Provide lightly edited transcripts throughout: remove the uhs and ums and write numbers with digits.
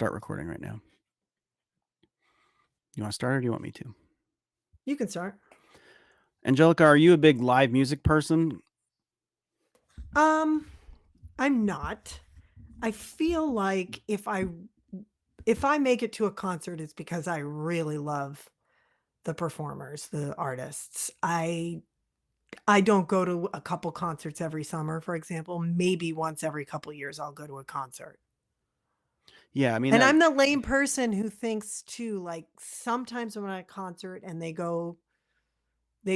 start recording right now. You want to start or do you want me to? You can start. Angelica, are you a big live music person? Um, I'm not. I feel like if I make it to a concert, it's because I really love the performers, the artists. I don't go to a couple concerts every summer, for example. Maybe once every couple years I'll go to a concert. Yeah, I mean, And I'm the lame person who thinks too, like sometimes when I'm at a concert and they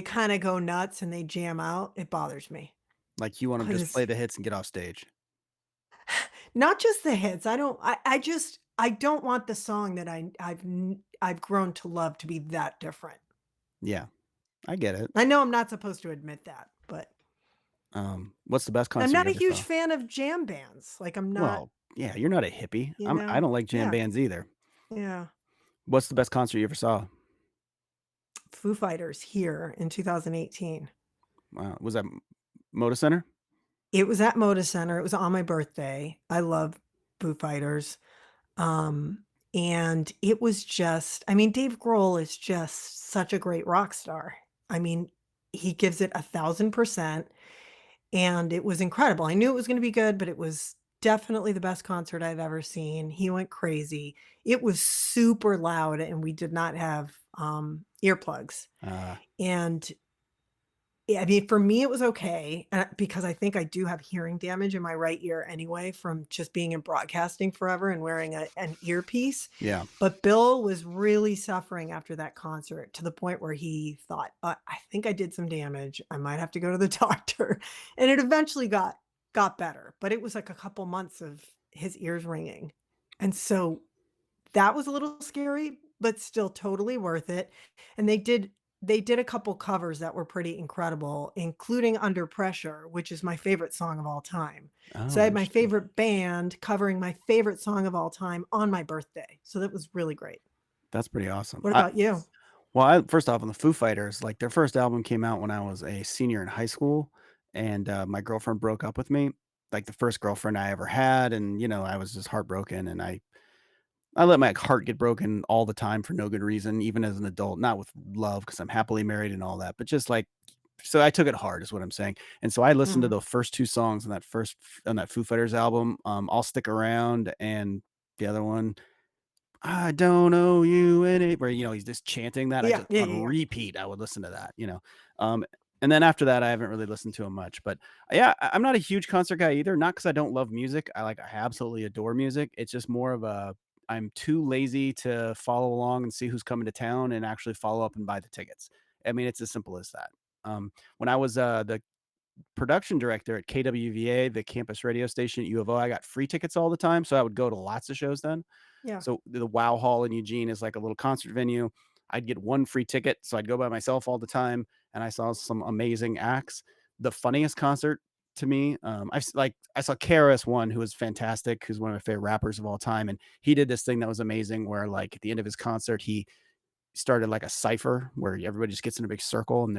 kind of go nuts and they jam out, it bothers me. like you want to just play Because the hits and get off stage. not just the hits, I don't want the song that I've grown to love to be that different. Yeah, I get it. I know I'm not supposed to admit that, but What's the best I'm concert you not a ever huge saw? fan of jam bands, like, I'm not, Well, yeah, you're not a hippie. I don't like jam Yeah, bands either. yeah. What's the best concert you ever saw? Foo Fighters here in 2018. Wow, was that Moda Center? It was at Moda Center, it was on my birthday. I love Foo Fighters, um, and it was just I mean, Dave Grohl is just such a great rock star. I mean, he gives it 1,000%. And it was incredible. I knew it was gonna be good, but it was definitely the best concert I've ever seen. He went crazy. It was super loud, and we did not have, earplugs. Uh, And, yeah, I mean, for me, it was okay, because I think I do have hearing damage in my right ear anyway from just being in broadcasting forever and wearing an earpiece. yeah, But Bill was really suffering after that concert to the point where he thought, I think I did some damage. I might have to go to the doctor." And it eventually got better, but it was like a couple months of his ears ringing. And so that was a little scary, but still totally worth it. And they did a couple covers that were pretty incredible, including Under Pressure, which is my favorite song of all time. So oh, I had my interesting. favorite band covering my favorite song of all time on my birthday. So that was really great. That's pretty awesome. What about you? First off, on the Foo Fighters, like, their first album came out when I was a senior in high school, and, my girlfriend broke up with me, like, the first girlfriend I ever had, and, I was just heartbroken, and I let my heart get broken all the time for no good reason, even as an adult, not with love, because 'cause I'm happily married and all that, but just, like so I took it hard is what I'm saying, and so I listened to Mhm. the first 2 songs on that Foo Fighters album, "I'll Stick Around" and the other one, I don't owe you any where, he's just chanting that, I Yeah, just yeah, on yeah, yeah. repeat, I would listen to that. Um, and then after that, I haven't really listened to him much, but, yeah, I'm not a huge concert guy either, not because I don't love music, I absolutely adore music, it's just more of a I'm too lazy to follow along and see who's coming to town and actually follow up and buy the tickets. I mean, it's as simple as that. When I was, the production director at KWVA, the campus radio station at U of O, I got free tickets all the time, so I would go to lots of shows then. Yeah. So the Wow Hall in Eugene is like a little concert venue. I'd get one free ticket, so I'd go by myself all the time, and I saw some amazing acts. The funniest concert to me, I saw KRS-One, who was fantastic, who's one of my favorite rappers of all time, and he did this thing that was amazing where, like, at the end of his concert, he started like a cipher where everybody just gets in a big circle and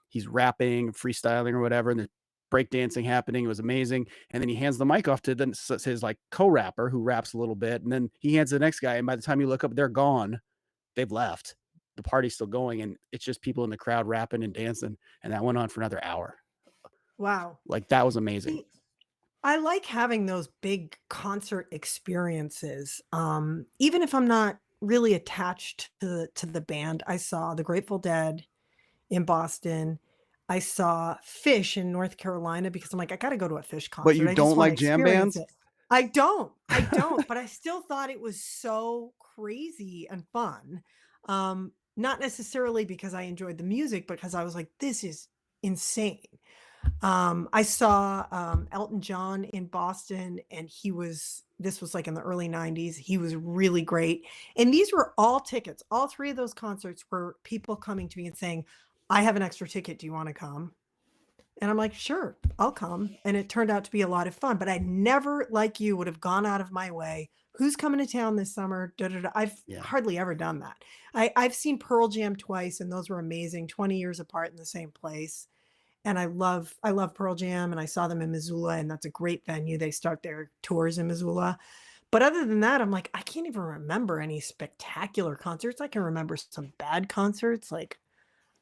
he's rapping, freestyling or whatever, and there's breakdancing happening. It was amazing. And then he hands the mic off to his like co-rapper who raps a little bit, and then he hands to the next guy. And by the time you look up, they're gone. They've left. The party's still going, and it's just people in the crowd rapping and dancing. And that went on for another hour. Wow. Like that was amazing. See, I like having those big concert experiences. Even if I'm not really attached to the band. I saw the Grateful Dead in Boston. I saw Fish in North Carolina because I'm like, I gotta go to a Fish But concert. you I just don't want to like jam experience bands? it. I don't, but I still thought it was so crazy and fun. Not necessarily because I enjoyed the music, but because I was like, this is insane. I saw Elton John in Boston, and this was like in the early 90s. He was really great. And these were all tickets. All three of those concerts were people coming to me and saying, I have an extra ticket. Do you want to come? And I'm like, sure, I'll come. And it turned out to be a lot of fun. But I never, like you, would have gone out of my way. Who's coming to town this summer? Da, da, da. I've Yeah. hardly ever done that. I've seen Pearl Jam twice, and those were amazing, 20 years apart in the same place. And I love Pearl Jam, and I saw them in Missoula, and that's a great venue. They start their tours in Missoula. But other than that, I'm like, I can't even remember any spectacular concerts. I can remember some bad concerts, like,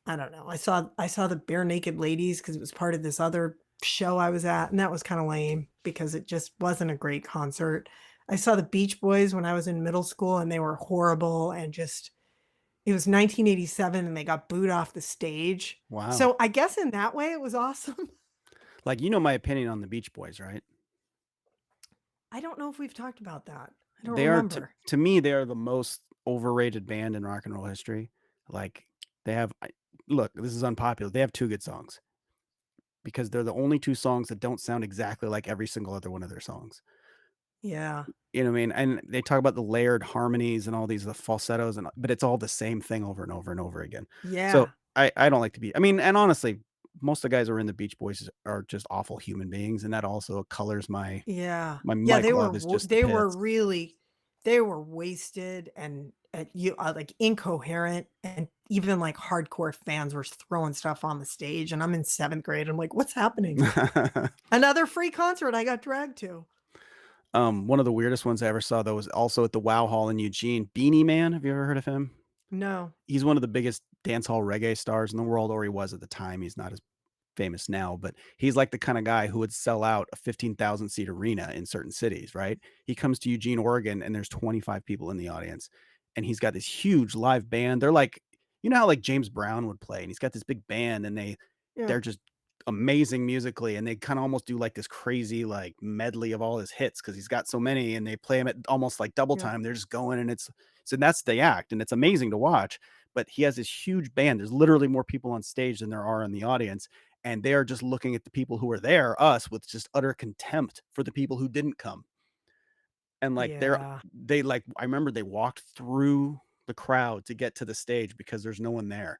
I don't know. I saw the Bare Naked Ladies because it was part of this other show I was at, and that was kinda lame because it just wasn't a great concert. I saw the Beach Boys when I was in middle school, and they were horrible and just it was 1987, and they got booed off the stage. Wow. So, I guess in that way, it was awesome. Like, you know my opinion on the Beach Boys, right? I don't know if we've talked about that. I don't They are remember. to me, they are the most overrated band in rock and roll history. Like, they have look, this is unpopular. They have 2 good songs because they're the only 2 songs that don't sound exactly like every single other one of their songs. Yeah. You know what I mean? And they talk about the layered harmonies and all these the falsettos but it's all the same thing over and over and over again. So, Yeah. I don't like to be I mean, and honestly, most of the guys who are in the Beach Boys are just awful human beings, and that also colors Yeah. my Yeah, Mike love is just the they were pits. really they were wasted and, like, incoherent, and even, like, hardcore fans were throwing stuff on the stage, and I'm in 7th grade, I'm like, "What's happening?" Another free concert I got dragged to. One of the weirdest ones I ever saw, though, was also at the Wow Hall in Eugene. Beanie Man, have you ever heard of him? No. He's one of the biggest dancehall reggae stars in the world, or he was at the time. He's not as famous now, but he's like the kind of guy who would sell out a 15,000 seat arena in certain cities, right? He comes to Eugene, Oregon, and there's 25 people in the audience, and he's got this huge live band. They're like, you know how like James Brown would play, and he's got this big band, and Yeah. they're just amazing musically, and they kind of almost do like this crazy like medley of all his hits because he's got so many, and they play them at almost like double Yeah. time. They're just going, and it's so that's the act, and it's amazing to watch. But he has this huge band. There's literally more people on stage than there are in the audience, and they are just looking at the people who are there, us, with just utter contempt for the people who didn't come. And like Yeah. they like I remember they walked through the crowd to get to the stage because there's no one there.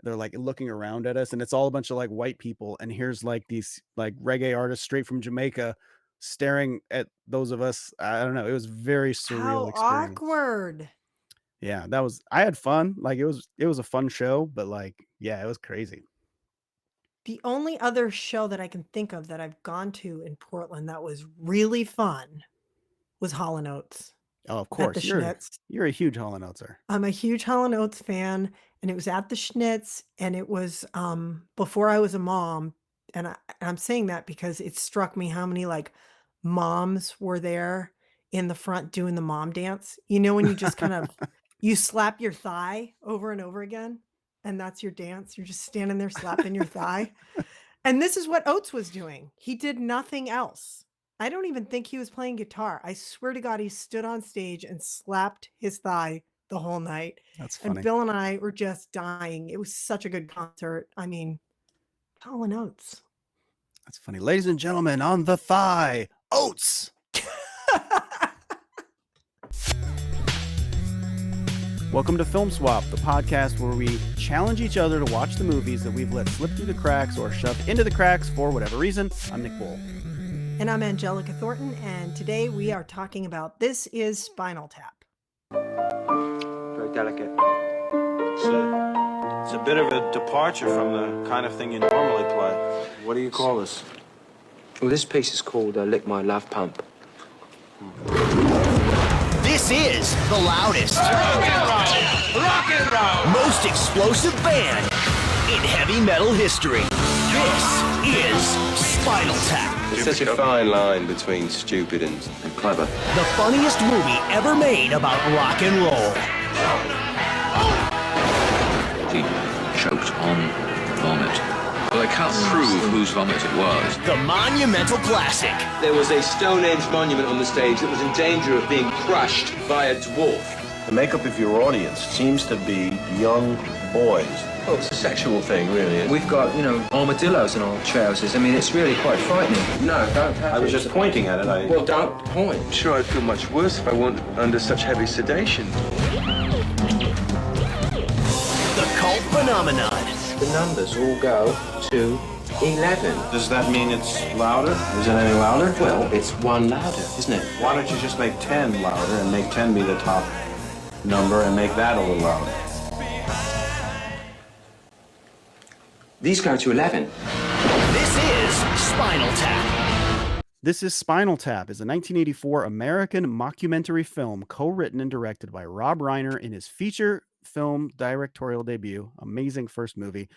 They're like looking around at us, and it's all a bunch of like white people. And here's like these like reggae artists straight from Jamaica staring at those of us. I don't know. It was very surreal How experience. awkward. Yeah, that was I had fun. Like it was a fun show, but like, yeah, it was crazy. The only other show that I can think of that I've gone to in Portland that was really fun was Hall& and Oates Oh, of at the course. Schnitz. You're a huge Hall& and Oateser. I'm a huge Hall& and Oates fan, and it was at the Schnitz, and it was, before I was a mom, and I'm saying that because it struck me how many, like, moms were there in the front doing the mom dance. You know, when you just kind of you slap your thigh over and over again, and that's your dance? You're just standing there slapping your thigh. And this is what Oates was doing. He did nothing else. I don't even think he was playing guitar. I swear to God, he stood on stage and slapped his thigh the whole night. That's And funny. Bill and I were just dying. It was such a good concert. I mean, Hall& and Oates. That's funny. Ladies and gentlemen, on the thigh, Oates. Welcome to Film Swap, the podcast where we challenge each other to watch the movies that we've let slip through the cracks or shoved into the cracks for whatever reason. I'm Nick Voll. And I'm Angelica Thornton, and today we are talking about This Is Spinal Tap. Very delicate. It's a bit of a departure from the kind of thing you normally play. What do you call this? Well, this piece is called Lick My Love Pump. This is the loudest, Rock and roll! most explosive band in heavy metal history. This is Spinal Tap, There's such a fine line between stupid and clever. the funniest movie ever made about rock and roll. He choked on vomit. Well, they can't prove whose vomit it was. The monumental classic. There was a Stone Age monument on the stage that was in danger of being crushed by a dwarf. The makeup of your audience seems to be young boys. Oh, it's a sexual thing, really. We've got, armadillos in our trousers. I mean, it's really quite frightening. No, don't touch I was just pointing at it. Well, don't point. I'm sure I'd feel much worse if I weren't under such heavy sedation. The cult phenomenon. The numbers all go to 11. Does that mean it's louder? Is it any louder? Well, it's one louder, isn't it? Why don't you just make 10 louder and make 10 be the top number and make that a little louder? These go to 11. This is Spinal Tap. This is Spinal Tap is a 1984 American mockumentary film co-written and directed by Rob Reiner in his feature film directorial debut. Amazing first movie.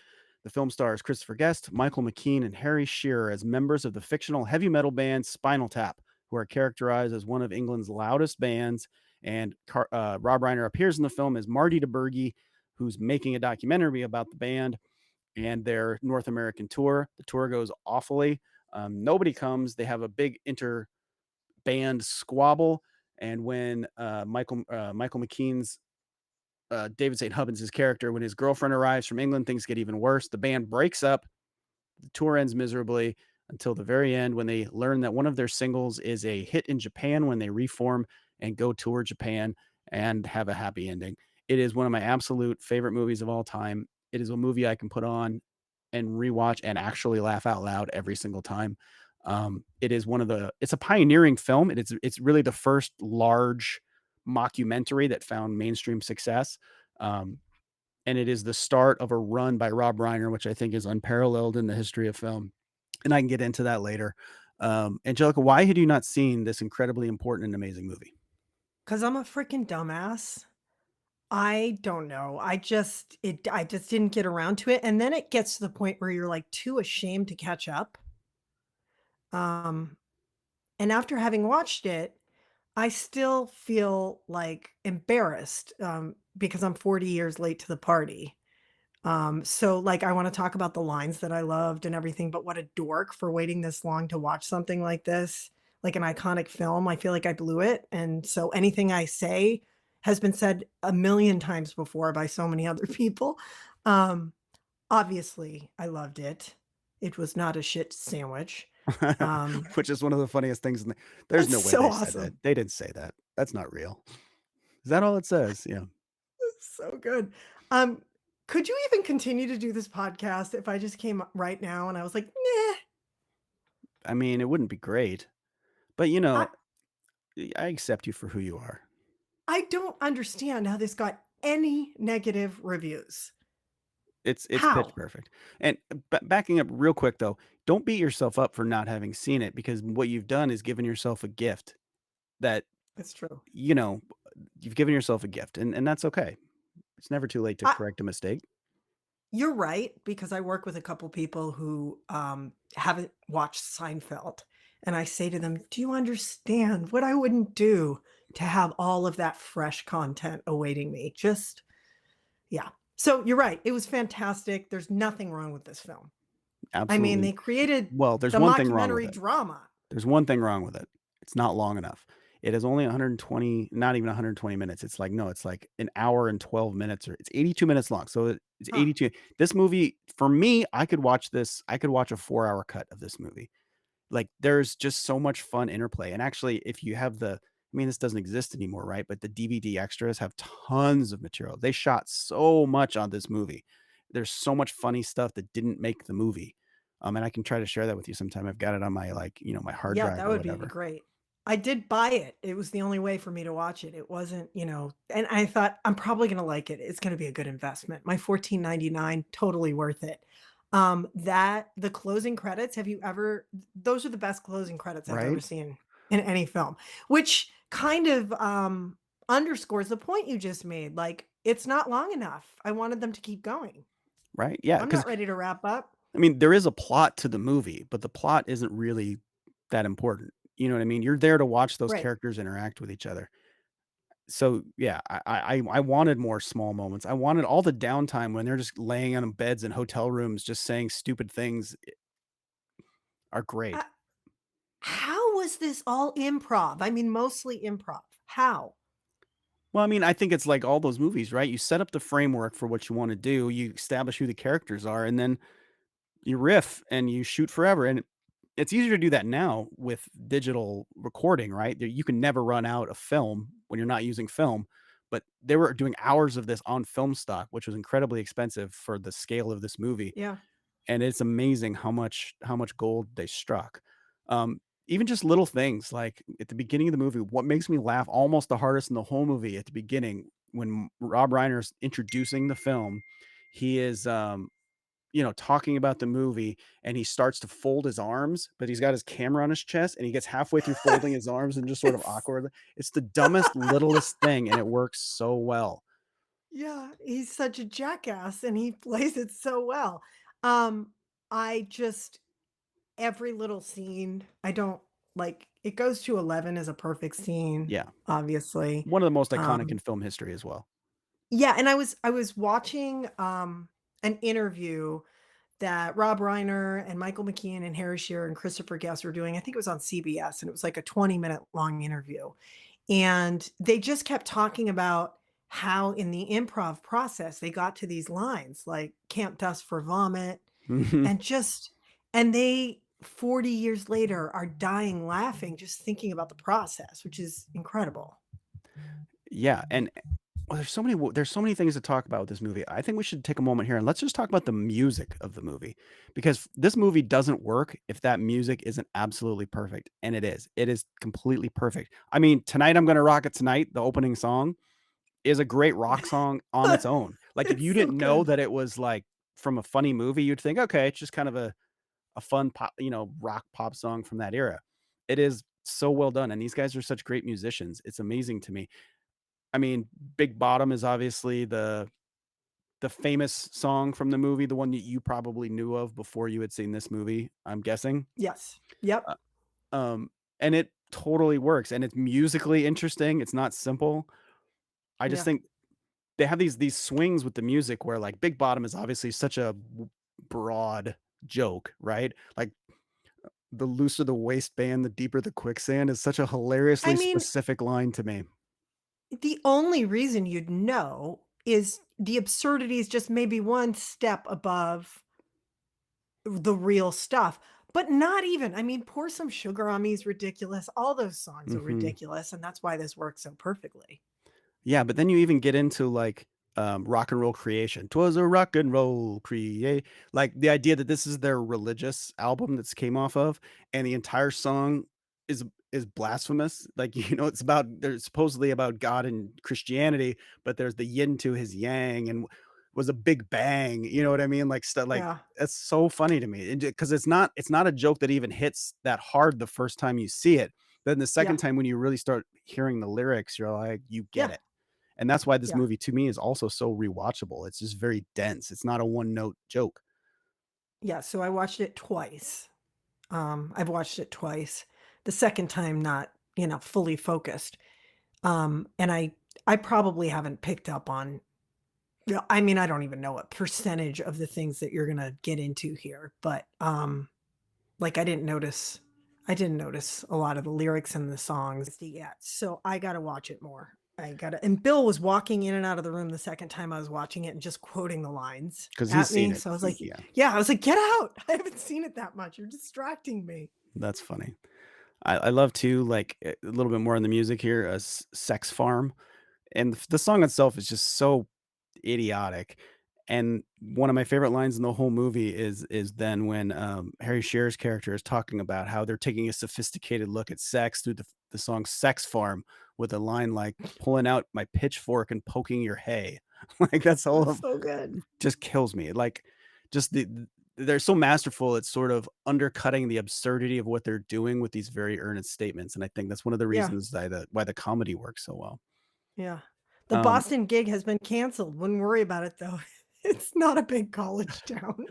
The film stars Christopher Guest, Michael McKean, and Harry Shearer as members of the fictional heavy metal band Spinal Tap, who are characterized as one of England's loudest bands. And Rob Reiner appears in the film as Marty DeBurgi, who's making a documentary about the band and their North American tour. The tour goes awfully. Nobody comes. They have a big inter-band squabble, and when Michael McKean's David St. Hubbins' character, when his girlfriend arrives from England, things get even worse. The band breaks up. The tour ends miserably until the very end when they learn that one of their singles is a hit in Japan when they reform and go tour Japan and have a happy ending. It is one of my absolute favorite movies of all time. It is a movie I can put on and rewatch and actually laugh out loud every single time. It is it's a pioneering film. It's really the first large mockumentary that found mainstream success. Um, and it is the start of a run by Rob Reiner, which I think is unparalleled in the history of film. And I can get into that later. Angelica, why had you not seen this incredibly important and amazing movie? Because I'm a freaking dumbass. I don't know. I just didn't get around to it. And then it gets to the point where you're like too ashamed to catch up. Um, and after having watched it, I still feel like embarrassed because I'm 40 years late to the party. So like I want to talk about the lines that I loved and everything, but what a dork for waiting this long to watch something like this, like an iconic film. I feel like I blew it. And so anything I say has been said a million times before by so many other people. Um, Obviously, I loved it. It was not a shit sandwich. Um, Which is one of the funniest things. There's it's no way so they said that. awesome. They didn't say that. That's not real. Is that all it says? Yeah. So good. Um, could you even continue to do this podcast if I just came right now and I was like, nah, I mean, it wouldn't be great, but I, I accept you for who you are. I don't understand how this got any negative reviews. It's pitch How? perfect. And backing up real quick though, don't beat yourself up for not having seen it because what you've done is given yourself a gift that, It's true. you know, you've given yourself a gift and that's okay. It's never too late to I, correct a mistake. you're right, because I work with a couple people who haven't watched Seinfeld. And I say to them, do you understand what I wouldn't do to have all of that fresh content awaiting me? Just, yeah. So you're right. It was fantastic. There's nothing wrong with this film. I mean, Absolutely. they created Well, there's the one thing wrong with mockumentary it. drama. There's one thing wrong with it. It's not long enough. It is only 120, not even 120 minutes. It's like, no, it's like an hour and 12 minutes, or it's 82 minutes long. So it's Huh. 82. This movie, for me, I could watch this. I could watch a 4-hour cut of this movie. Like there's just so much fun interplay. And actually, if you have I mean, this doesn't exist anymore, right? But the DVD extras have tons of material. They shot so much on this movie. There's so much funny stuff that didn't make the movie. And I can try to share that with you sometime. I've got it on my my hard Yeah, drive that or would be whatever. great. I did buy it. It was the only way for me to watch it. It wasn't, and I thought I'm probably going to like it. It's going to be a good investment. My 14.99, totally worth it. That the closing credits, those are the best closing credits I've ever Right? seen in any film, which kind of underscores the point you just made. Like it's not long enough. I wanted them to keep going. Right? Yeah, I'm because not ready to wrap up. I mean, there is a plot to the movie, but the plot isn't really that important. You know what I mean? You're there to watch those Right. characters interact with each other. So yeah, I wanted more small moments. I wanted all the downtime when they're just laying on beds in hotel rooms, just saying stupid things are great. How was this all improv? I mean, mostly improv. How? Well, I mean, I think it's like all those movies, right? You set up the framework for what you want to do, you establish who the characters are, and then you riff and you shoot forever. And it's easier to do that now with digital recording, right? You can never run out of film when you're not using film. But they were doing hours of this on film stock, which was incredibly expensive for the scale of this movie. Yeah. And it's amazing how much gold they struck. Um, Even just little things like at the beginning of the movie, what makes me laugh almost the hardest in the whole movie at the beginning when Rob Reiner's introducing the film, he is talking about the movie, and he starts to fold his arms, but he's got his camera on his chest, and he gets halfway through folding his arms and just sort of It's awkward. It's the dumbest, littlest thing, and it works so well. yeah, he's such a jackass and he plays it so well. Um, I just every little scene, I don't like it goes to 11 as a perfect scene, Yeah. obviously. One of the most iconic Um, in film history as well. yeah, and I was watching an interview that Rob Reiner and Michael McKean and Harry Shearer and Christopher Guest were doing. I think it was on CBS and it was like a 20-minute long interview. And they just kept talking about how in the improv process they got to these lines like "Camp Dust for Vomit" Mhm. and just and they 40 years later are dying laughing just thinking about the process, which is incredible. Yeah, and well, there's so many things to talk about with this movie. I think we should take a moment here and let's just talk about the music of the movie because this movie doesn't work if that music isn't absolutely perfect, and it is. It is completely perfect. I mean, "Tonight I'm Gonna Rock It Tonight," the opening song, is a great rock song on its own. Like, if It's you so didn't know good. that it was, like, from a funny movie, you'd think, "Okay, it's just kind of a fun pop rock pop song from that era." It is so well done, and these guys are such great musicians. It's amazing to me. I mean, Big Bottom is obviously the famous song from the movie, the one that you probably knew of before you had seen this movie, I'm guessing. Yes. Yep. Uh, and it totally works, and it's musically interesting, it's not simple. I just Yeah. think they have these swings with the music where, like, Big Bottom is obviously such a broad joke, right? Like, "The looser the waistband, the deeper the quicksand" is such a I hilariously mean, specific line to me. the only reason you'd know is the absurdity is just maybe one step above the real stuff, but not even. I mean, "Pour Some Sugar on Me" is ridiculous. All those songs are Mhm. ridiculous, and that's why this works so perfectly. Yeah, but then you even get into, like, rock and roll creation. "'Twas a rock and roll like, the idea that this is their religious album that's came off of, and the entire song is is blasphemous. Like, it's about they're supposedly about God and Christianity, but there's the yin to his yang and was a big bang, you know what I mean? Like, stuff like, Yeah. that's so funny to me, because it's not a joke that even hits that hard the first time you see it. Then the Yeah. second time when you really start hearing the lyrics, you're like, you get Yeah. it. And that's why this Yeah. movie to me is also so rewatchable. It's just very dense. It's not a one note joke. Yeah, so I watched it twice. I've watched it twice. The second time not, fully focused. And I probably haven't picked up on yeah, I mean, I don't even know what percentage of the things that you're gonna get into here, but, like, I didn't notice a lot of the lyrics in the songs yet, so I gotta watch it more. I gotta and Bill was walking in and out of the room the second time I was watching it and just quoting the lines 'Cause he's at seen me, it. so I was He like Yeah, yeah, I was like, "Get out! I haven't seen it that much, you're distracting me." that's funny. I love too, like, a little bit more on the music here, Sex Farm, and the song itself is just so idiotic. And one of my favorite lines in the whole movie is then when, Harry Shearer's character is talking about how they're taking a sophisticated look at sex through the song "Sex Farm" with a line like, "Pulling out my pitchfork and poking your hay." Like, that's all That's of so good. just kills me. Like, just they're so masterful at sort of undercutting the absurdity of what they're doing with these very earnest statements, and I think that's one of the Yeah, reasons why the comedy works so well. yeah. The Um, Boston gig has been canceled, wouldn't worry about it though. It's not a big college town.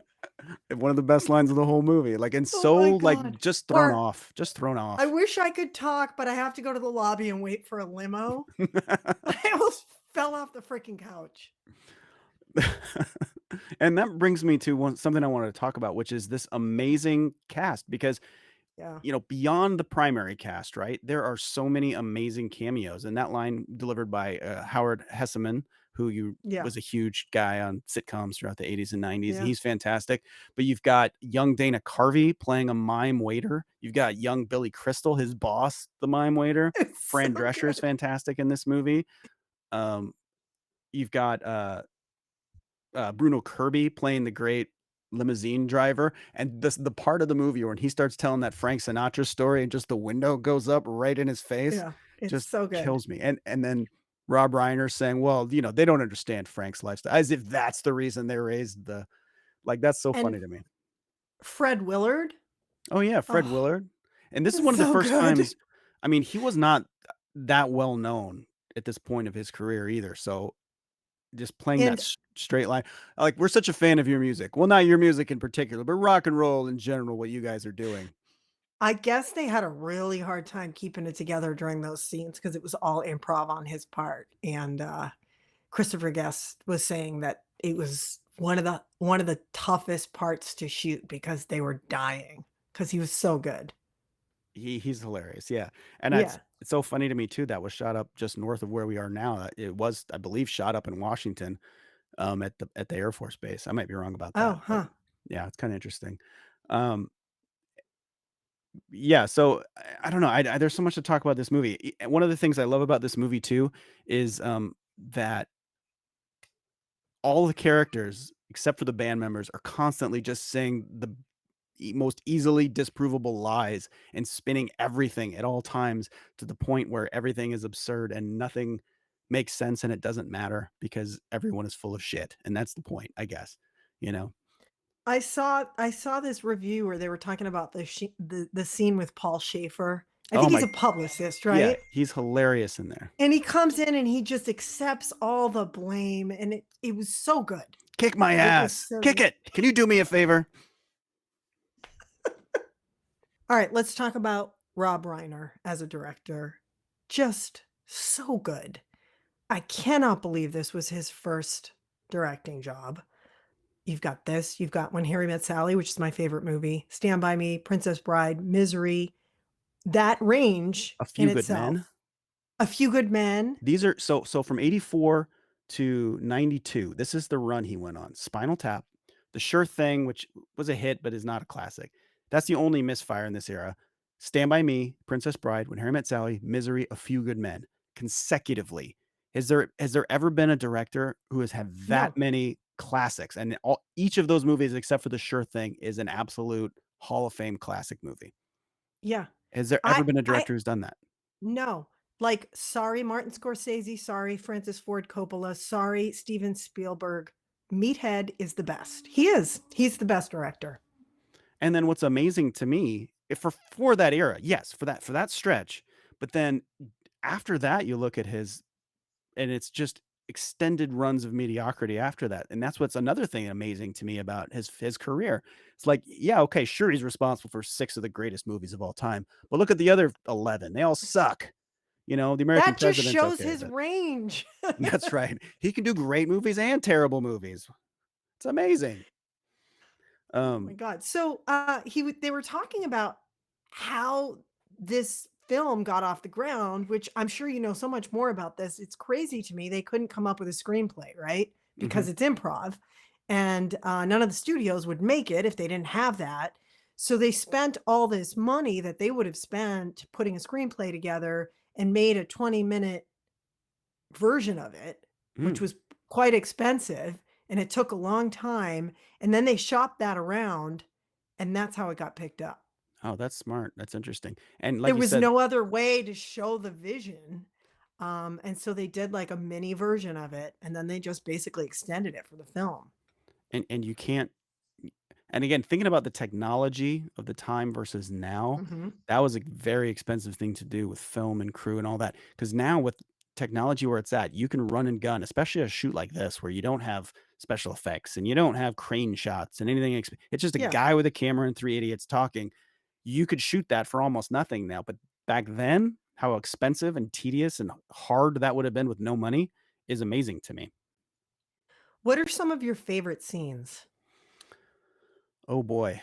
One of the best lines of the whole movie, like, and Oh so, my like, god. Or just thrown I off. wish I could talk, but I have to go to the lobby and wait for a limo. I almost fell off the freaking couch. And that brings me to something I wanted to talk about, which is this amazing cast because, Yeah. beyond the primary cast, right? There are so many amazing cameos, and that line delivered by, Howard Hesseman, who you Yeah. was a huge guy on sitcoms throughout the '80s and '90s, and Yeah. he's fantastic. But you've got young Dana Carvey playing a mime waiter. You've got young Billy Crystal, his boss, the mime waiter. It's so Fran Drescher is good. fantastic in this movie. Um, you've got, Bruno Kirby playing the great limousine driver, and the part of the movie when he starts telling that Frank Sinatra story and just the window goes up right in his face Yeah. It's just so good. kills me, and then Rob Reiner saying, "Well, they don't understand Frank's lifestyle," as if that's the reason they raised Like, that's so And funny to me. Fred Willard. Oh, yeah, Fred Oh, Willard. And this is one of the so first good. times I mean, he was not that well known at this point of his career either, so just playing that And straight line like, "We're such a fan of your music." Well, not your music in particular, but rock and roll in general, what you guys are doing. I guess they had a really hard time keeping it together during those scenes because it was all improv on his part, and, Christopher Guest was saying that it was one of the toughest parts to shoot because they were dying because he was so good. He's hilarious, yeah, and Yeah. it's so funny to me too, that was shot up just north of where we are now, it was, I believe, shot up in Washington, at the Air Force Base. I might be wrong about Oh, that, but huh. yeah, it's kinda interesting. Um, yeah, so I don't know, there's so much to talk about this movie. One of the things I love about this movie too is, that all the characters, except for the band members, are constantly just saying the most easily disprovable lies and spinning everything at all times to the point where everything is absurd and nothing makes sense and it doesn't matter because everyone is full of shit. And that's the point, I guess, you know? I saw this review where they were talking about the scene with Paul Schaefer. I Oh think he's my, a publicist, yeah, right? he's hilarious in there. And he comes in and he just accepts all the blame, and it was so good. Kick my It was ass. so Kick good. it. Can you do me a favor? All right, let's talk about Rob Reiner as a director. Just so good. I cannot believe this was his first directing job. You've got this, you've got When Harry Met Sally, which is my favorite movie, Stand By Me, Princess Bride, Misery, that range A in Few Good Men. itself. A Few Good Men. These are so from 84 to 92, this is the run he went on. Spinal Tap, The Sure Thing, which was a hit but is not a classic. That's the only misfire in this era. Stand By Me, Princess Bride, When Harry Met Sally, Misery, A Few Good Men, consecutively. Has there ever been a director who has had that No. many classics? And each of those movies, except for The Sure Thing, is an absolute Hall of Fame classic movie. Yeah. Has there ever I been a I director who's done that? no. Like, sorry, Martin Scorsese, sorry, Francis Ford Coppola, sorry, Steven Spielberg. Meathead is the best. He is. He's the best director. And then what's amazing to me, if for that era, yes, for that stretch, but then after that, you look at his and it's just extended runs of mediocrity after that. And that's what's another thing amazing to me about his career. It's like, yeah, okay, sure, he's responsible for 6 of the greatest movies of all time, but look at the other 11. They all suck. You know, The American That just President's shows okay, his but range. that's right. He can do great movies and terrible movies. It's amazing. Oh my Um, god. So, they were talking about how this film got off the ground, which I'm sure you know so much more about this. It's crazy to me they couldn't come up with a screenplay, right? mhm. Because it's improv, and, none of the studios would make it if they didn't have that. So they spent all this money that they would have spent putting a screenplay together and made a 20-minute version of it, which Mm. was quite expensive, and it took a long time, and then they shopped that around, and that's how it got picked up. Oh, that's smart. That's interesting. And like There you was said, no other way to show the vision, and so they did, like, a mini version of it, and then they just basically extended it for the film. and you can't and again, thinking about the technology of the time versus now, Mhm. that was a very expensive thing to do with film and crew and all that. Because now with technology where it's at, you can run and gun, especially a shoot like this where you don't have special effects and you don't have crane shots and anything. It's just a Yeah. guy with a camera and 3 idiots talking. You could shoot that for almost nothing now. But back then, how expensive and tedious and hard that would have been with no money is amazing to me. What are some of your favorite scenes? Oh boy.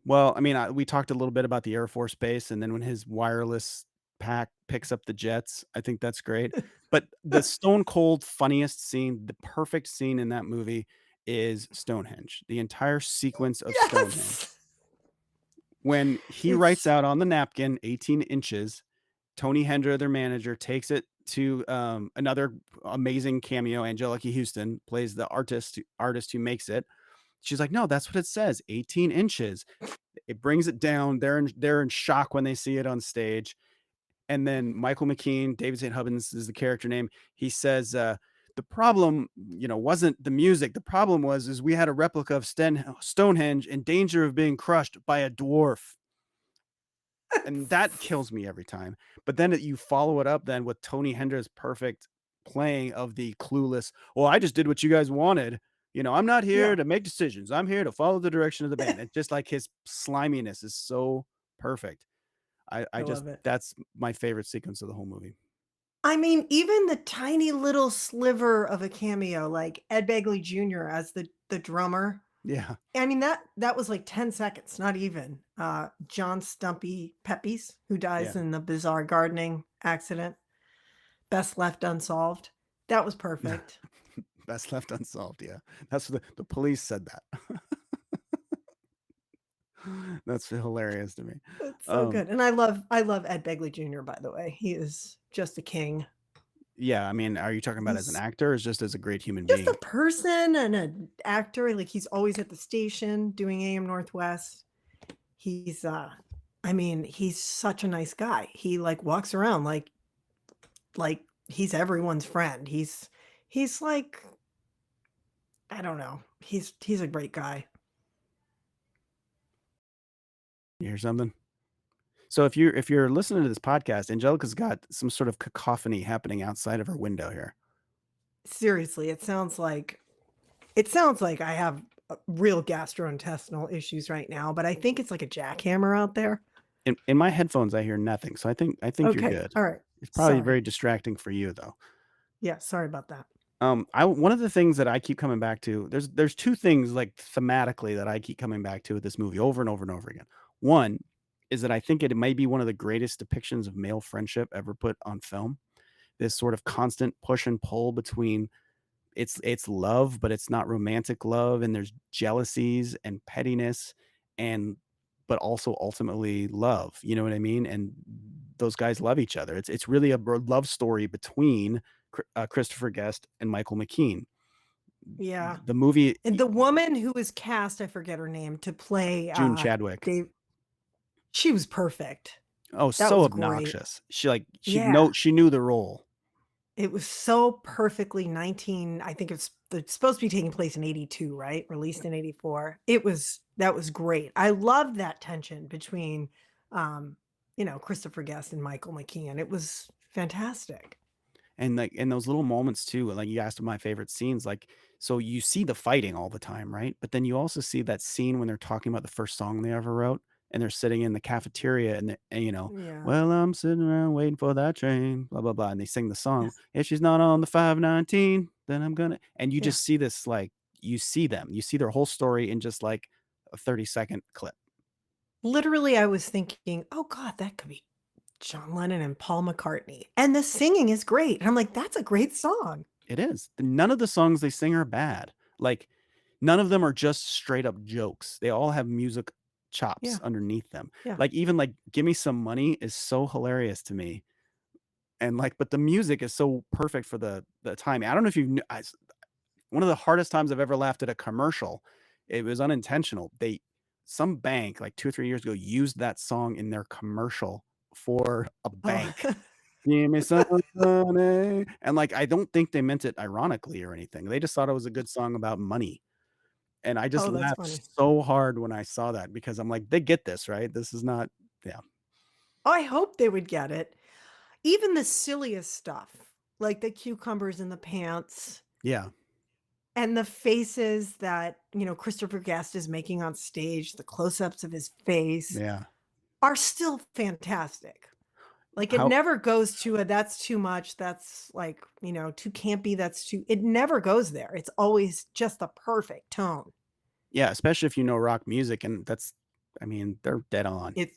Well, I mean, we talked a little bit about the Air Force Base, and then when his wireless pack picks up the jets, I think that's great. But the stone cold funniest scene, the perfect scene in that movie is Stonehenge. The entire sequence of Stonehenge. Yes! When he writes It's out on the napkin 18 inches, Tony Hendra, their manager, takes it to another amazing cameo. Angelica Houston plays the artist who makes it. She's like, no, that's what it says, 18 inches. It brings it down. They're in shock when they see it on stage. And then Michael McKean, David St. Hubbins is the character name. He says, The problem, wasn't the music. The problem is we had a replica of Stonehenge in danger of being crushed by a dwarf. And that kills me every time. But then you follow it up then with Tony Hendricks' perfect playing of the clueless, well, I just did what you guys wanted. I'm not here Yeah. to make decisions. I'm here to follow the direction of the band. It's just like his sliminess is so perfect. I I just love it. that's my favorite sequence of the whole movie. I mean, even the tiny little sliver of a cameo, like Ed Begley Jr. as the drummer. Yeah. I mean, that was like 10 seconds, not even. John Stumpy Pepys, who dies Yeah. in the bizarre gardening accident. Best left unsolved. That was perfect. Best left unsolved. Yeah. That's the police said that. That's hilarious to me. It's so Um, good. And I love Ed Begley Jr., by the way. He is just a king. yeah, I mean, are you talking about as an He's actor or just as a great human just a being? person and an actor. Like he's always at the station doing AM Northwest. He's I mean, he's such a nice guy. He like walks around like he's everyone's friend. He's like I don't know. He's a great guy. You hear something? So if you're listening to this podcast, Angelica's got some sort of cacophony happening outside of her window here. Seriously, it sounds like I have real gastrointestinal issues right now, but I think it's like a jackhammer out there. In my headphones, I hear nothing, so I think you're Okay. good. All right. It's probably Sorry. very distracting for you though. Yeah, sorry about that. I one of the things that I keep coming back to, there's two things like thematically that I keep coming back to with this movie over and over and over again. One is that I think it may be one of the greatest depictions of male friendship ever put on film. This sort of constant push and pull between it's love, but it's not romantic love, and there's jealousies and pettiness and but also ultimately love, you know what I mean? And those guys love each other. It's really a love story between Christopher Guest and Michael McKean. Yeah. The movie And the woman who was cast, I forget her name, to play June Chadwick. Dave, she was perfect. Oh, That so was great. obnoxious. Yeah. She knew the role. It was so perfectly 19, I think it's supposed to be taking place in 82, right? Released in 84. That was great. I loved that tension between Christopher Guest and Michael McKean. It was fantastic. And like in those little moments too, like you asked my favorite scenes, like so you see the fighting all the time, right? But then you also see that scene when they're talking about the first song they ever wrote and they're sitting in the cafeteria and Yeah. well, I'm sitting around waiting for that train, blah blah blah, and they sing the song. Yes. If she's not on the 519, then I'm gonna and you Yeah. just see this like you see them, you see their whole story in just like a 30-second clip. Literally, I was thinking, oh God, that could be John Lennon and Paul McCartney. And the singing is great. And I'm like, that's a great song. It is. None of the songs they sing are bad. Like, none of them are just straight up jokes. They all have music chops Yeah. underneath them. Yeah. Like, even like "Give Me Some Money" is so hilarious to me, and like, but the music is so perfect for the timing. I don't know if you kn one of the hardest times I've ever laughed at a commercial, it was unintentional. Some bank, like 2 or 3 years ago, used that song in their commercial for a Oh, bank. Give me some money. And, like, I don't think they meant it ironically or anything. They just thought it was a good song about money. And I just oh, that's laughed funny. so hard when I saw that because I'm like, "They get this, right? This is not." Yeah. Oh, I hope they would get it. Even the silliest stuff, like the cucumbers in the pants Yeah. and the faces that, Christopher Guest is making on stage, the close-ups of his face Yeah. are still fantastic. Like it How never goes to a that's too much, that's like, too campy, it never goes there. It's always just the perfect tone. Yeah, especially if you know rock music, and I mean, they're dead on. It's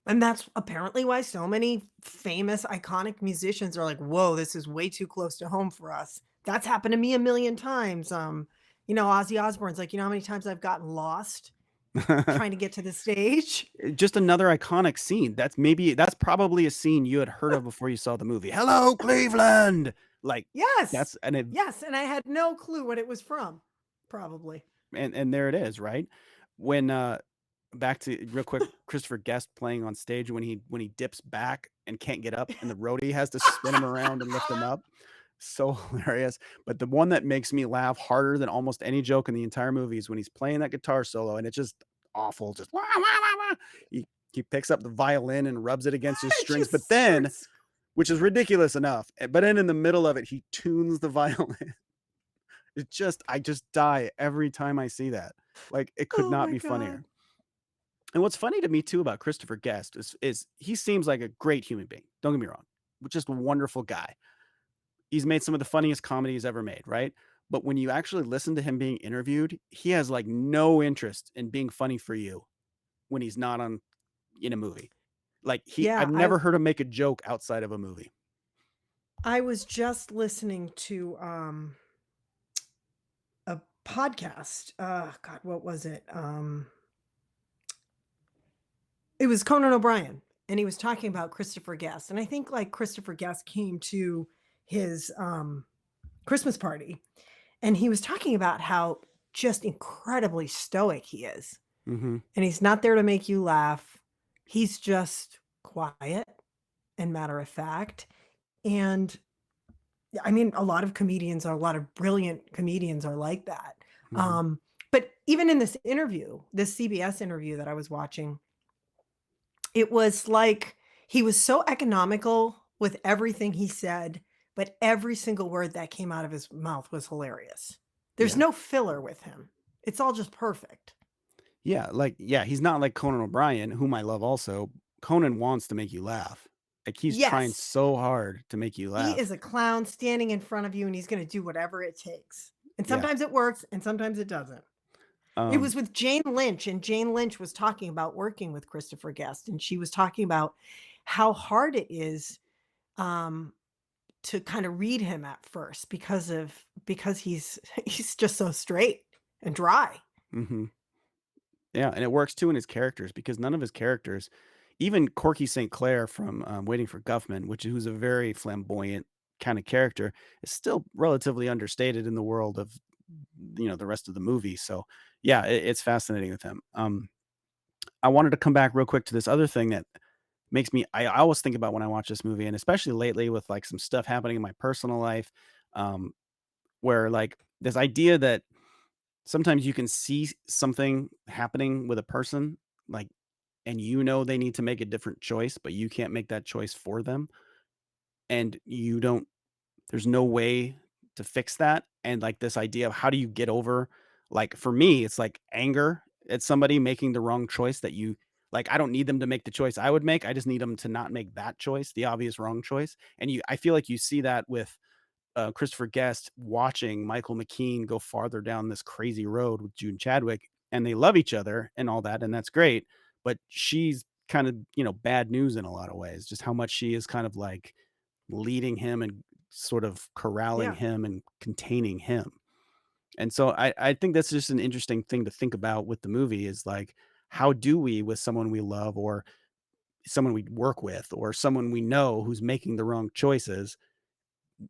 And that's apparently why so many famous, iconic musicians are like, "Whoa, this is way too close to home for us." That's happened to me a million times. Ozzy Osbourne's like, "You know how many times I've gotten lost trying to get to the stage?" Just another iconic scene. That's probably a scene you had heard of before you saw the movie. "Hello, Cleveland!" Like, Yes. that's and it Yes, and I had no clue what it was from, probably. and there it is, right? When, back to real quick, Christopher Guest playing on stage when he dips back and can't get up, and the roadie has to spin him around and lift him up. So hilarious. But the one that makes me laugh harder than almost any joke in the entire movie is when he's playing that guitar solo and it's just awful. Just wah, wah, wah, wah. He picks up the violin and rubs it against his It strings, but just then, starts. which is ridiculous enough, but then in the middle of it, he tunes the violin. I just die every time I see that. Like it could Oh not my be God. funnier. And what's funny to me too about Christopher Guest is he seems like a great human being. Don't get me wrong, just a wonderful guy. He's made some of the funniest comedies ever made, right? But when you actually listen to him being interviewed, he has like no interest in being funny for you when he's not on in a movie. Like Yeah, I've never heard him make a joke outside of a movie. I was just listening to a podcast. God, what was it? It was Conan O'Brien, and he was talking about Christopher Guest. And I think like Christopher Guest came to his Christmas party, and he was talking about how just incredibly stoic he is. Mhm. And he's not there to make you laugh. He's just quiet and matter of fact. And I mean, a lot of comedians are a lot of brilliant comedians are like that. Mhm. But even in this interview, this CBS interview that I was watching, it was like he was so economical with everything he said, but every single word that came out of his mouth was hilarious. There's Yeah. no filler with him. It's all just perfect. Yeah, he's not like Conan O'Brien, whom I love also. Conan wants to make you laugh. Like he's trying Yes, so hard to make you he is laugh. a clown standing in front of you and he's going to do whatever it takes. And Yeah. sometimes it works and sometimes it doesn't. It Um was with Jane Lynch, and Jane Lynch was talking about working with Christopher Guest, and she was talking about how hard it is um, to kind of read him at first because he's he's just so straight and dry. mhm. Yeah, and it works too in his characters because none of his characters, even Corky St. Clair from Waiting for Guffman, who's a very flamboyant kind of character, is still relatively understated in the world of the rest of the movie. So yeah, it's fascinating with him. I wanted to come back real quick to this other thing that makes me I always think about when I watch this movie, and especially lately with like some stuff happening in my personal life, um, where like this idea that sometimes you can see something happening with a person, like, and they need to make a different choice, but you can't make that choice for them. And there's no way to fix that. And like this idea of how do you get over, like for me, it's like anger at somebody making the wrong choice that like, I don't need them to make the choice I would make. I just need them to not make that choice, the obvious wrong choice. And I feel like you see that with Christopher Guest watching Michael McKean go farther down this crazy road with June Chadwick, and they love each other and all that, and that's great. But she's kind of, bad news in a lot of ways, just how much she is kind of like leading him and sort of corralling Yeah. him and containing him. And so I think that's just an interesting thing to think about with the movie is like, how do we with someone we love or someone we work with or someone we know who's making the wrong choices,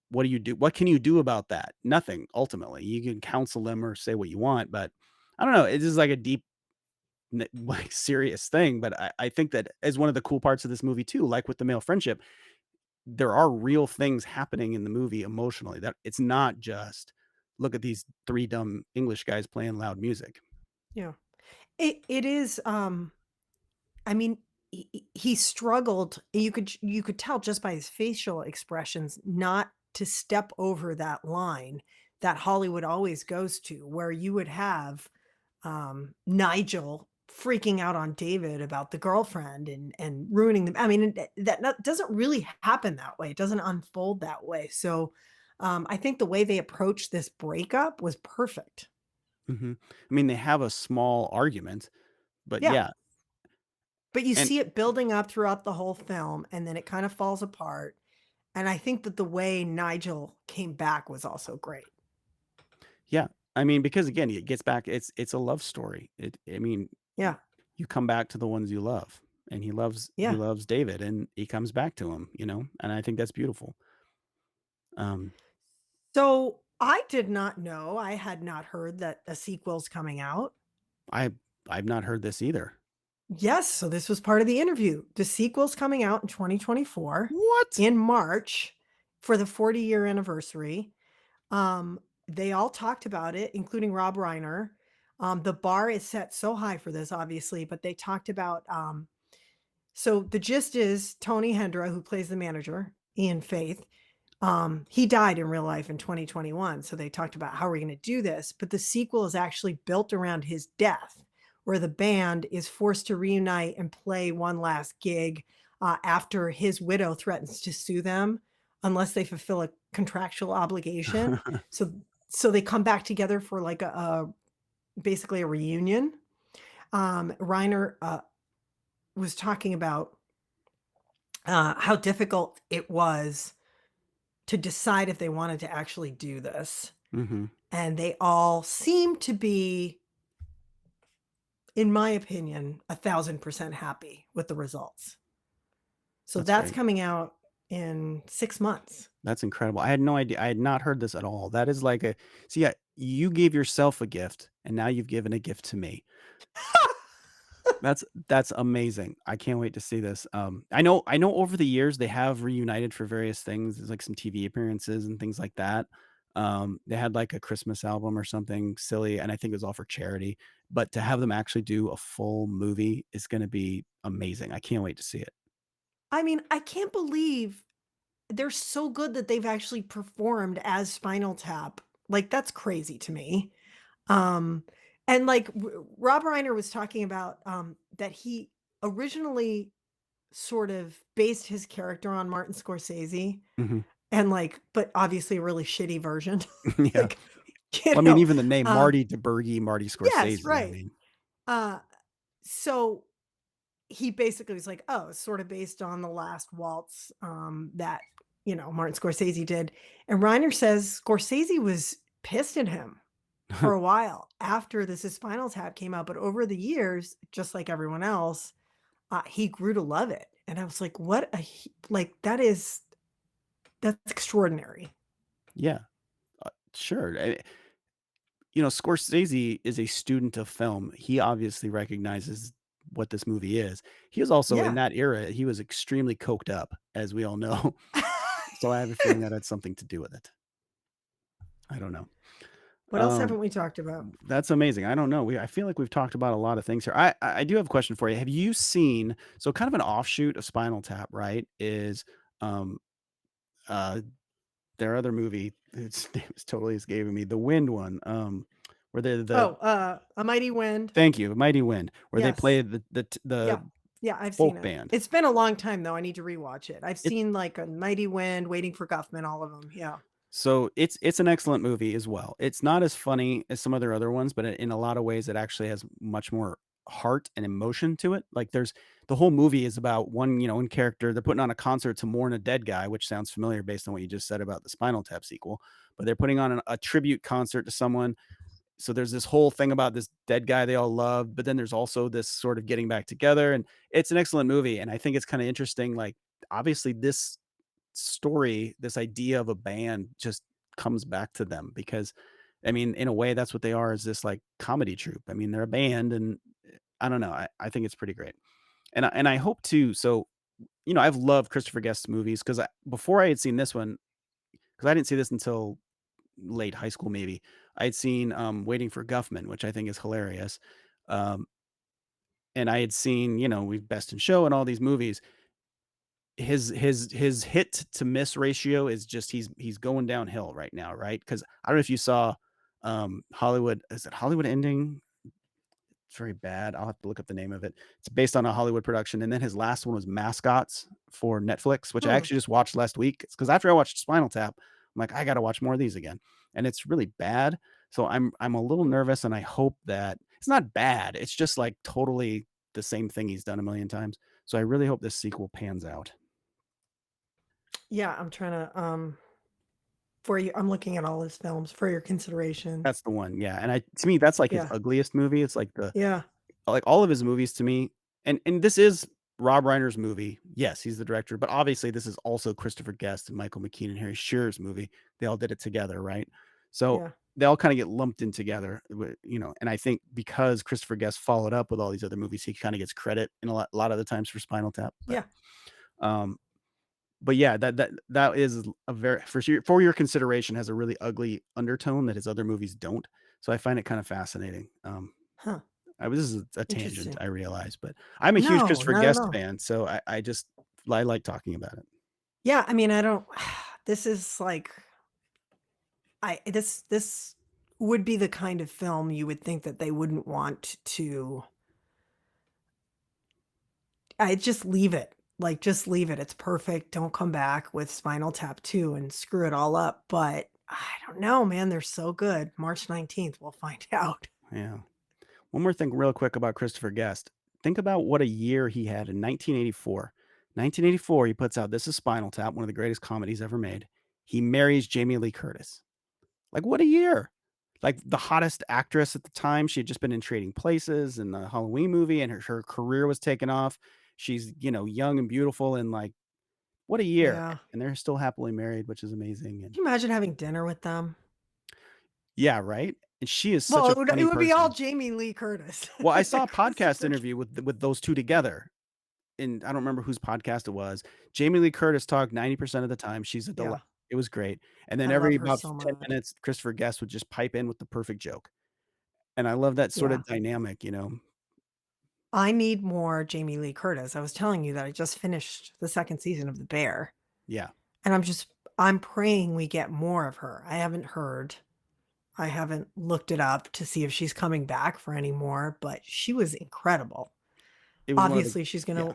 what do you do? What can you do about that? Nothing, ultimately. You can counsel them or say what you want, but I don't know. It is like a deep, like serious thing. But I think that is one of the cool parts of this movie too. Like with the male friendship, there are real things happening in the movie emotionally. That it's not just look at these three dumb English guys playing loud music. Yeah. It is I mean, he struggled. You could tell just by his facial expressions not to step over that line that Hollywood always goes to, where you would have Nigel freaking out on David about the girlfriend and ruining them. I mean, doesn't really happen that way. It doesn't unfold that way. So I think the way they approached this breakup was perfect. I mean, they have a small argument, but Yeah. yeah, But you and see it building up throughout the whole film, and then it kind of falls apart. And I think that the way Nigel came back was also great. yeah. I mean, because again, it gets back. It's a love story. I mean, Yeah. you come back to the ones you love, and he Yeah. loves David, and he comes back to him. And I think that's beautiful. Um, So I did not know, I had not heard that a sequel's coming out. I I've not heard this either. Yes, so this was part of the interview. The sequel's coming out in 2024 What? in March for the 40-year anniversary. Um, they all talked about it, including Rob Reiner. The bar is set so high for this, obviously, but they talked about so the gist is Tony Hendra, who plays the manager, Ian Faith, he died in real life in 2021. So they talked about how we're going to do this, but the sequel is actually built around his death, where the band is forced to reunite and play one last gig after his widow threatens to sue them unless they fulfill a contractual obligation. So so they come back together for like a basically a reunion. Reiner was talking about how difficult it was to decide if they wanted to actually do this. Hmm. And they all seem to be, in my opinion, 1,000% happy with the results. So That's that's great. coming out in 6 months. That's incredible. I had no idea. I had not heard this at all. That is like a see, yeah, you gave yourself a gift, and now you've given a gift to me. That's amazing. I can't wait to see this. I know over the years they have reunited for various things. There's like some TV appearances and things like that. They had like a Christmas album or something silly, and I think it was all for charity. But to have them actually do a full movie is going to be amazing. I can't wait to see it. I mean, I can't believe they're so good that they've actually performed as Spinal Tap. Like, that's crazy to me. Um, and like Rob Reiner was talking about that he originally sort of based his character on Martin Scorsese Hmm. and like, but obviously a really shitty version. Yeah. Like, Well, I mean, even the name um, Marty DeBurgi, Marty yes, Scorsese. I right. mean, Uh, so he basically was like, oh, it's sort of based on the last waltz that, Martin Scorsese did. And Reiner says Scorsese was pissed at him for a while after This Is Spinal Tap came out. But over the years, just like everyone else, he grew to love it. And I was like, like, that's extraordinary. yeah, sure. Scorsese is a student of film. He obviously recognizes what this movie is. He was also in Yeah. that era, he was extremely coked up, as we all know. So I have a feeling that had something to do with it. I don't know. What else Um, haven't we talked about? that's amazing. I don't know. I feel like we've talked about a lot of things here. I do have a question for you. Have you seen so kind of an offshoot of Spinal Tap, right? Is um uh their other movie, its name is totally escaping me, the Wind one, where the Oh, A Mighty Wind. thank you, Mighty Wind, where they Yes. play the Yeah. Yeah, I've seen folk it. band. It's been a long time though. I need to rewatch it. I've It seen like A Mighty Wind, Waiting for Guffman, all of them. Yeah. so it's an excellent movie as well. It's not as funny as some of their other ones, but in a lot of ways, it actually has much more heart and emotion to it. Like there's the whole movie is about one character. They're putting on a concert to mourn a dead guy, which sounds familiar based on what you just said about the Spinal Tap sequel. But they're putting on a tribute concert to someone. So there's this whole thing about this dead guy they all love, but then there's also this sort of getting back together, and it's an excellent movie. And I think it's kind of interesting. Like obviously this story, this idea of a band just comes back to them because I mean, in a way, that's what they are is this like comedy troupe. I mean, they're a band and I don't know. I think it's pretty great. And I hope to. So, I've loved Christopher Guest's movies because before I had seen this one, because I didn't see this until late high school, maybe I had seen Waiting for Guffman, which I think is hilarious. Um, and I had seen, we've Best in Show and all these movies. His hit to miss ratio is just he's going downhill right now, right? Because I don't know if you saw Hollywood, is it Hollywood Ending? It's very bad. I'll have to look up the name of it. It's based on a Hollywood production, and then his last one was Mascots for Netflix, which I Hmm. actually just watched last week. It's because after I watched Spinal Tap, I'm like, I got to watch more of these again, and it's really bad. So I'm a little nervous, and I hope that it's not bad. It's just like totally the same thing he's done a million times. So I really hope this sequel pans out. Yeah, I'm trying to for you. I'm looking at all his films for your consideration. That's the one, yeah, and to me, that's like his Yeah. ugliest movie. It's like Yeah. all of his movies to me, and this is Rob Reiner's movie. Yes, he's the director, but obviously this is also Christopher Guest and Michael McKean and Harry Shearer's movie. They all did it together, right? So Yeah. they all kind of get lumped in together, and I think because Christopher Guest followed up with all these other movies, he kind of gets credit in a lot of the times for Spinal Tap. Yeah. Um, But yeah, that is a very for your consideration has a really ugly undertone that his other movies don't. So I find it kind of fascinating. Huh. This is a tangent, Interesting. I realize, but I'm a huge No, Christopher not at Guest all. fan, so I just I like talking about it. Yeah, I mean, I don't this is like this would be the kind of film you would think that they wouldn't want to I just leave it. Like, just leave it. It's perfect. Don't come back with Spinal Tap 2 and screw it all up. But I don't know, man. They're so good. March 19th, we'll find out. Yeah. One more thing real quick about Christopher Guest. Think about what a year he had in 1984. 1984, he puts out This Is Spinal Tap, one of the greatest comedies ever made. He marries Jamie Lee Curtis. Like, what a year. Like, the hottest actress at the time. She had just been in Trading Places and the Halloween movie, and her career was taking off. She's, young and beautiful, and like, what a year. Yeah. And they're still happily married, which is amazing. And Can you imagine having dinner with them? yeah, right? And she is such Well, a it funny would be all person. Jamie Lee Curtis. Well, I saw a podcast Christopher. interview with those two together, and I don't remember whose podcast it was. Jamie Lee Curtis talked 90% of the time. She's a delight. Yeah. It was great. And then I every love her about so 10 much. minutes, Christopher Guest would just pipe in with the perfect joke. And I love that sort Yeah. of dynamic. I need more Jamie Lee Curtis. I was telling you that I just finished the second season of The Bear, Yeah. and I'm praying we get more of her. I haven't heard. I haven't looked it up to see if she's coming back for any more, but she was incredible. It was one of the Obviously, yeah,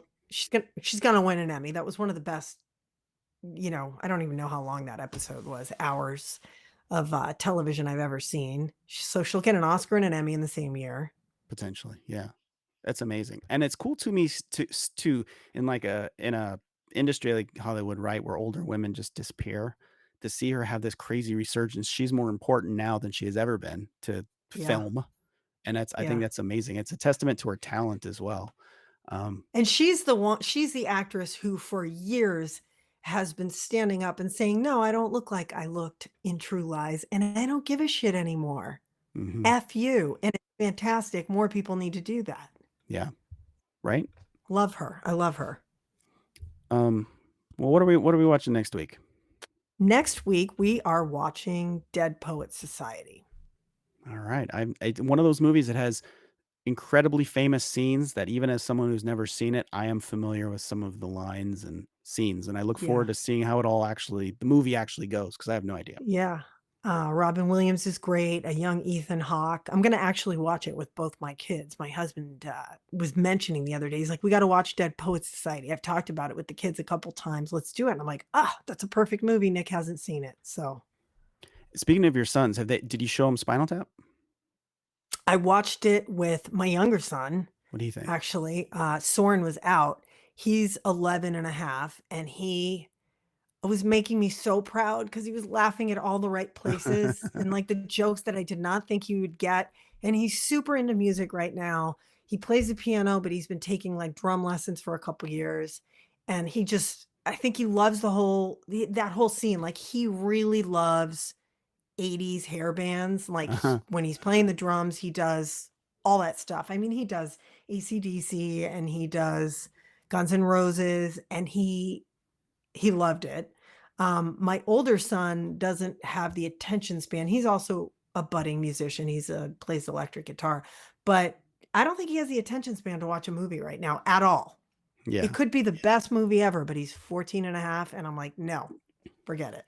she's gonna win an Emmy. That was one of the best, I don't even know how long that episode was, hours of television I've ever seen. So she'll get an Oscar and an Emmy in the same year. potentially. Yeah. That's amazing. And it's cool to me to in like in a industry like Hollywood, right, where older women just disappear, to see her have this crazy resurgence. She's more important now than she has ever been to Yeah, film. And I think yeah. that's amazing. It's a testament to her talent as well. Um, And she's the actress who for years has been standing up and saying, "No, I don't look like I looked in True Lies, and I don't give a shit anymore. mhm. F you." And it's fantastic. More people need to do that. Yeah, right? Love her. I love her. Um, well, what are we watching next week? Next week, we are watching Dead Poets Society. All right. One of those movies that has incredibly famous scenes that even as someone who's never seen it, I am familiar with some of the lines and scenes, and I look Yeah. forward to seeing how the movie actually goes because I have no idea. Yeah. Robin Williams is great, a young Ethan Hawke. I'm gonna actually watch it with both my kids. My husband, was mentioning the other day, he's like, "We gotta watch Dead Poets Society." I've talked about it with the kids a couple times. Let's do it. And I'm like, that's a perfect movie. Nick hasn't seen it. So Speaking of your sons, did you show them Spinal Tap? I watched it with my younger son, What do you think? actually. Soren was out. He's 11 and a half, and he was making me so proud because he was laughing at all the right places and like the jokes that I did not think he would get. And he's super into music right now. He plays the piano, but he's been taking like drum lessons for a couple years. And I think he loves that whole scene. Like he really loves 80s hair bands. Like Uh-huh. when he's playing the drums, he does all that stuff. I mean, he does AC/DC and he does Guns N' Roses, and he loved it. My older son doesn't have the attention span. He's also a budding musician. Plays electric guitar, but I don't think he has the attention span to watch a movie right now at all. Yeah. It could be the best movie ever, but he's 14 and a half, and I'm like, no, forget it.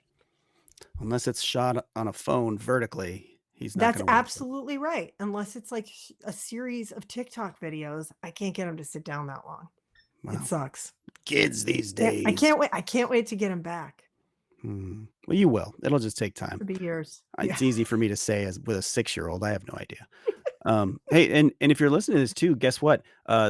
Unless it's shot on a phone vertically, he's not That's going to watch it. absolutely right. Unless it's like a series of TikTok videos, I can't get him to sit down that long. It Wow. sucks. Kids these Yeah, days. I can't wait. I can't wait to get him back. Well, you will. It'll just take time. It'll be years. It's Yeah. easy for me to say as with a 6-year-old. I have no idea. Hey, and if you're listening to this too, guess what?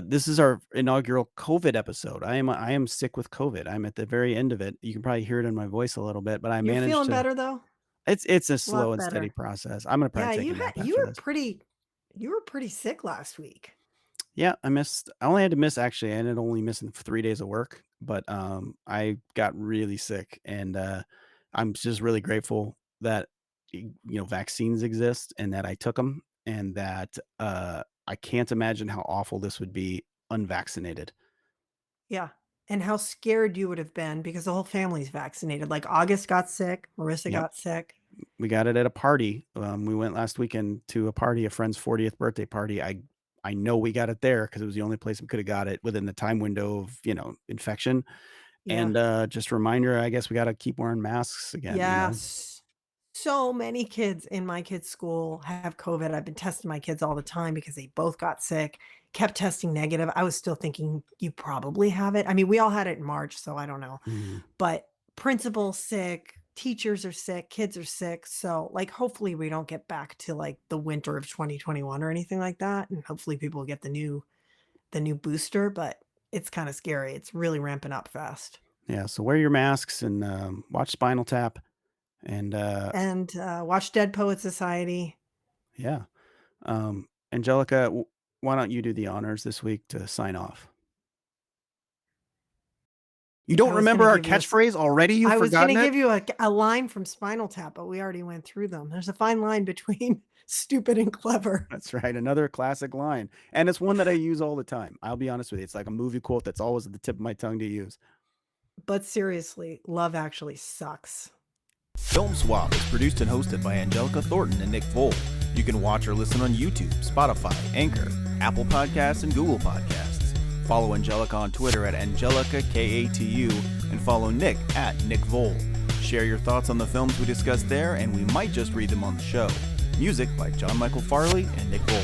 This is our inaugural COVID episode. I am sick with COVID. I'm at the very end of it. You can probably hear it in my voice a little bit, but I You're managed feeling to. better though? It's a A lot slow and steady better. process. I'm gonna Yeah, probably take a nap you after were this. pretty sick last week. Yeah, I only had to miss actually. I ended up only missing 3 days of work, but I got really sick, and I'm just really grateful that vaccines exist and that I took them, and that I can't imagine how awful this would be unvaccinated. Yeah. and how scared you would have been because the whole family's vaccinated. Like August got sick, Marissa Yep. got sick. We got it at a party. We went last weekend to a party, a friend's 40th birthday party. I know we got it there because it was the only place we could have got it within the time window of, infection. Yeah. And just a reminder, I guess we got to keep wearing masks again. Yes. So many kids in my kids' school have COVID. I've been testing my kids all the time because they both got sick, kept testing negative. I was still thinking you probably have it. I mean, we all had it in March, so I don't know. Mhm. But principals sick, teachers are sick, kids are sick. So like hopefully we don't get back to like the winter of 2021 or anything like that. And hopefully people will get the new booster, but it's kind of scary. It's really ramping up fast. Yeah. So wear your masks and watch Spinal Tap. And And watch Dead Poet Society. yeah. Angelica, why don't you do the honors this week to sign off? You don't was remember gonna our give you a- catchphrase already? You've I was going forgotten to it? give you a line from Spinal Tap, but we already went through them. There's a fine line between stupid and clever. That's right. Another classic line. And it's one that I use all the time. I'll be honest with you. It's like a movie quote that's always at the tip of my tongue to use. But seriously, Love Actually sucks. Film Swap is produced and hosted by Angelica Thornton and Nick Voll. You can watch or listen on YouTube, Spotify, Anchor, Apple Podcasts, and Google Podcasts. Follow Angelica on Twitter at Angelica KATU and follow Nick at Nick Voll. Share your thoughts on the films we discussed there, and we might just read them on the show. Music by John Michael Farley and Nick Voll.